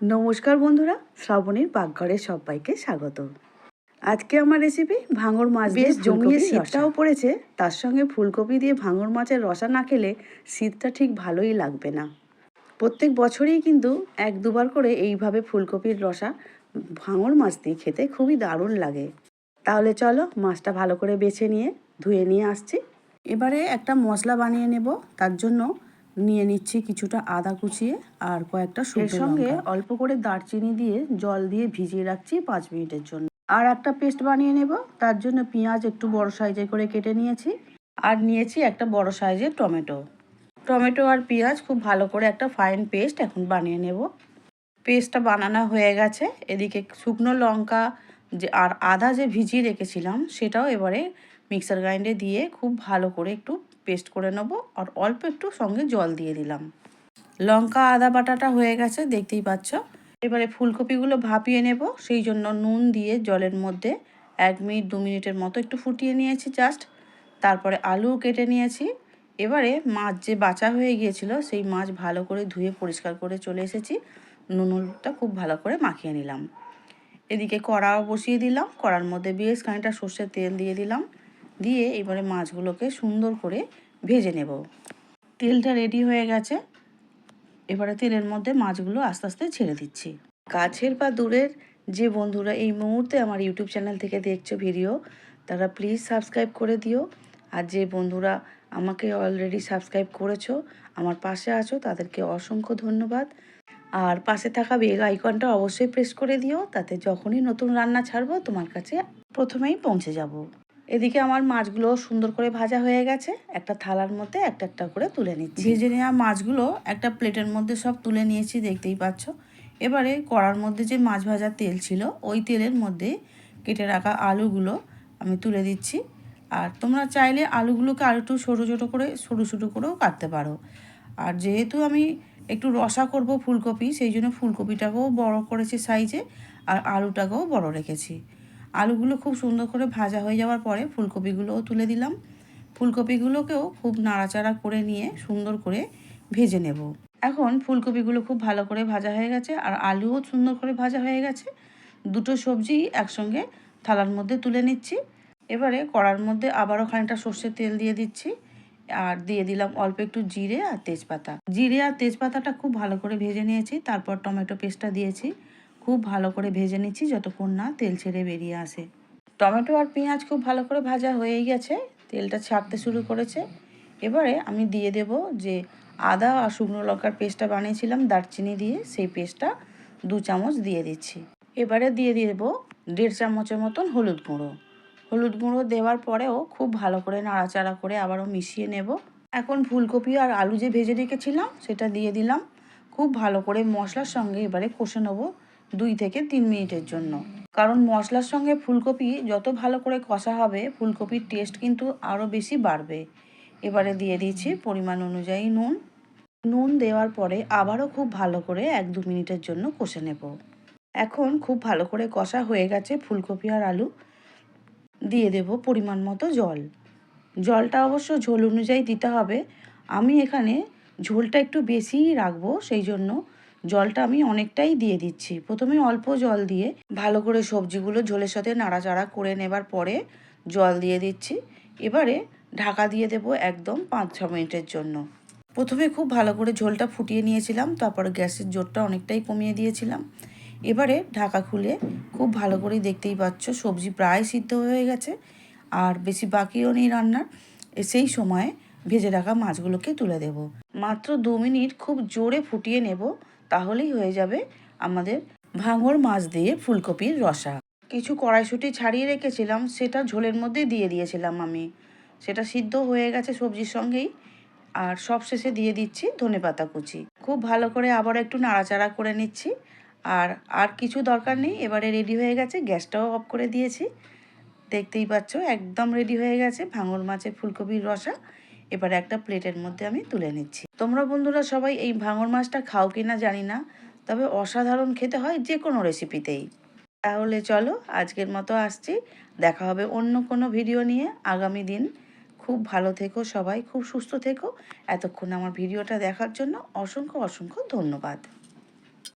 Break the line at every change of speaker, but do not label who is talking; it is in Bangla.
নমস্কার বন্ধুরা, শ্রাবণীর পাকঘরে সবাইকে স্বাগত। আজকে আমার রেসিপি ভাঙর মাছ দিয়ে জমিয়ে শীতটাও পড়েছে, তার সঙ্গে ফুলকপি দিয়ে ভাঙর মাছের রসা না খেলে শীতটা ঠিক ভালোই লাগবে না। প্রত্যেক বছরই কিন্তু এক দুবার করে এইভাবে ফুলকপির রসা ভাঙর মাছ দিয়ে খেতে খুবই দারুণ লাগে। তাহলে চলো মাছটা ভালো করে বেছে নিয়ে ধুয়ে নিয়ে আসছি। এবারে একটা মশলা বানিয়ে নেব। তার জন্য নিয়ে নিচ্ছি কিছুটা আদা কুচিয়ে আর কয়েকটা শুকনো লঙ্কা। এর সঙ্গে অল্প করে দারচিনি দিয়ে জল দিয়ে ভিজিয়ে রাখছি 5 মিনিটের জন্য। আর একটা পেস্ট বানিয়ে নেব। তার জন্য পেঁয়াজ একটু বড় সাইজে করে কেটে নিয়েছি আর নিয়েছি একটা বড় সাইজের টমেটো আর পেঁয়াজ খুব ভালো করে একটা ফাইন পেস্ট এখন বানিয়ে নেব। পেস্টটা বানানো হয়ে গেছে। এদিকে শুকনো লঙ্কা আর আদা যে ভিজিয়ে রেখেছিলাম সেটাও এবারে মিক্সার গ্রাইন্ডারে দিয়ে খুব ভালো করে একটু পেস্ট করে নেব আর অল্প একটু সঙ্গে জল দিয়ে দিলাম। লঙ্কা আদা বাটাটা হয়ে গেছে, দেখতেই পাচ্ছ। এবারে ফুলকপিগুলো ভাপিয়ে নেব, সেই জন্য নুন দিয়ে জলের মধ্যে 1 মিনিট 2 মিনিটের মতো একটু ফুটিয়ে নিয়েছি জাস্ট। তারপরে আলু কেটে নিয়েছি। এবারে মাছ যে বাছা হয়ে গিয়েছিল সেই মাছ ভালো করে ধুয়ে পরিষ্কার করে চলে এসেছি। নুনটা খুব ভালো করে মাখিয়ে নিলাম। এদিকে কড়াও বসিয়ে দিলাম, কড়ার মধ্যে বেশ খানিকটা সর্ষের তেল দিয়ে দিলাম। দিয়ে এবারে মাছগুলোকে সুন্দর করে ভেজে নেব। তেলটা রেডি হয়ে গেছে। এবারে তেলের মধ্যে মাছগুলো আস্তে আস্তে ছেড়ে দিচ্ছি। কাছের বা দূরের যে বন্ধুরা এই মুহূর্তে আমার ইউটিউব চ্যানেল থেকে দেখছো ভিডিও, তারা প্লিজ সাবস্ক্রাইব করে দিও। আর যে বন্ধুরা আমাকে অলরেডি সাবস্ক্রাইব করেছো, আমার পাশে আছো, তাদেরকে অসংখ্য ধন্যবাদ। আর পাশে থাকা বেল আইকনটা অবশ্যই প্রেস করে দিও, তাতে যখনই নতুন রান্না ছাড়বো তোমার কাছে প্রথমেই পৌঁছে যাব। এদিকে আমার মাছগুলো সুন্দর করে ভাজা হয়ে গেছে। একটা থালার মধ্যে একটা একটা করে তুলে নিচ্ছি। ভেজে নেওয়া মাছগুলো একটা প্লেটের মধ্যে সব তুলে নিয়েছি, দেখতেই পাচ্ছ। এবারে কড়ার মধ্যে যে মাছ ভাজার তেল ছিল ওই তেলের মধ্যে কেটে রাখা আলুগুলো আমি তুলে দিচ্ছি। আর তোমরা চাইলে আলুগুলোকে আর একটু ছোটো ছোটো করেও কাটতে পারো। আর যেহেতু আমি একটু রসা করব ফুলকপি, সেই জন্য ফুলকপিটাকেও বড় করেছি সাইজে আর আলুটাকেও বড় রেখেছি। আলুগুলো খুব সুন্দর করে ভাজা হয়ে যাওয়ার পরে ফুলকপিগুলোও তুলে দিলাম। ফুলকপিগুলোকেও খুব নাড়াচাড়া করে নিয়ে সুন্দর করে ভেজে নেব। এখন ফুলকপিগুলো খুব ভালো করে ভাজা হয়ে গেছে আর আলুও সুন্দর করে ভাজা হয়ে গেছে। দুটো সবজি একসঙ্গে থালার মধ্যে তুলে নিচ্ছি। এবারে কড়ার মধ্যে আবারও খানিকটা সর্ষের তেল দিয়ে দিচ্ছি আর দিয়ে দিলাম অল্প একটু জিরে আর তেজপাতা। জিরে আর তেজপাতাটা খুব ভালো করে ভেজে নিয়েছি। তারপর টমেটো পেস্টটা দিয়েছি, খুব ভালো করে ভেজে নিচ্ছি যতক্ষণ না তেল ছেড়ে বেরিয়ে আসে। টমেটো আর পেঁয়াজ খুব ভালো করে ভাজা হয়েই গেছে, তেলটা ছাড়তে শুরু করেছে। এবারে আমি দিয়ে দেব যে আদা আর শুকনো লঙ্কার পেস্টটা বানিয়েছিলাম দারচিনি দিয়ে, সেই পেস্টটা 2 চামচ দিয়ে দিচ্ছি। এবারে দিয়ে দেব 1.5 চামচের মতন হলুদ গুঁড়ো দেওয়ার পরেও খুব ভালো করে নাড়াচাড়া করে আবারও মিশিয়ে নেব। এখন ফুলকপি আর আলু যে ভেজে রেখেছিলাম সেটা দিয়ে দিলাম। খুব ভালো করে মশলার সঙ্গে এবারে কষে নেব 2 থেকে 3 মিনিটের জন্য। কারণ মশলার সঙ্গে ফুলকপি যত ভালো করে কষা হবে ফুলকপির টেস্ট কিন্তু আরও বেশি বাড়বে। এবারে দিয়ে দিয়েছি পরিমাণ অনুযায়ী নুন দেওয়ার পরে আবারও খুব ভালো করে 1-2 মিনিটের জন্য কষে নেব। এখন খুব ভালো করে কষা হয়ে গেছে ফুলকপি আর আলু। দিয়ে দেব পরিমাণ মতো জলটা অবশ্য ঝোল অনুযায়ী দিতে হবে। আমি এখানে ঝোলটা একটু বেশিই রাখবো, সেই জন্য জলটা আমি অনেকটাই দিয়ে দিচ্ছি। প্রথমে অল্প জল দিয়ে ভালো করে সবজিগুলো ঝোলের সাথে নাড়াচাড়া করে নেবার পরে জল দিয়ে দিচ্ছি। এবারে ঢাকা দিয়ে দেব একদম 5-6 মিনিটের জন্য। প্রথমে খুব ভালো করে ঝোলটা ফুটিয়ে নিয়েছিলাম, তারপর গ্যাসের জোরটা অনেকটাই কমিয়ে দিয়েছিলাম। এবারে ঢাকা খুলে খুব ভালো করে দেখতেই পাচ্ছ সবজি প্রায় সিদ্ধ হয়ে গেছে আর বেশি বাকিও নেই রান্নার। সেই সময়ে ভেজে রাখা মাছগুলোকে তুলে দেব। মাত্র 2 মিনিট খুব জোরে ফুটিয়ে নেব, তাহলেই হয়ে যাবে আমাদের ভাঙর মাছ দিয়ে ফুলকপির রসা। কিছু কড়াইশুঁটি ছাড়িয়ে রেখেছিলাম, সেটা ঝোলের মধ্যে দিয়ে দিয়েছিলাম আমি। সেটা সিদ্ধ হয়ে গেছে সবজির সঙ্গেই। আর সবশেষে দিয়ে দিচ্ছি ধনেপাতা কুচি। খুব ভালো করে আবার একটু নাড়াচাড়া করে নিচ্ছি। আর কিছু দরকার নেই, এবারে রেডি হয়ে গেছে। গ্যাসটাও অফ করে দিয়েছি। দেখতেই পাচ্ছ একদম রেডি হয়ে গেছে ভাঙর মাছের ফুলকপির রসা। এবারে একটা প্লেটের মধ্যে আমি তুলে নিচ্ছি। তোমরা বন্ধুরা সবাই এই ভাঙর মাছটা খাও কিনা জানি না, তবে অসাধারণ খেতে হয় যে কোনো রেসিপিতেই। তাহলে চলো আজকের মতো আসছি, দেখা হবে অন্য কোনো ভিডিও নিয়ে আগামী দিন। খুব ভালো থেকো সবাই, খুব সুস্থ থেকো। এতক্ষণ আমার ভিডিওটা দেখার জন্য অসংখ্য ধন্যবাদ।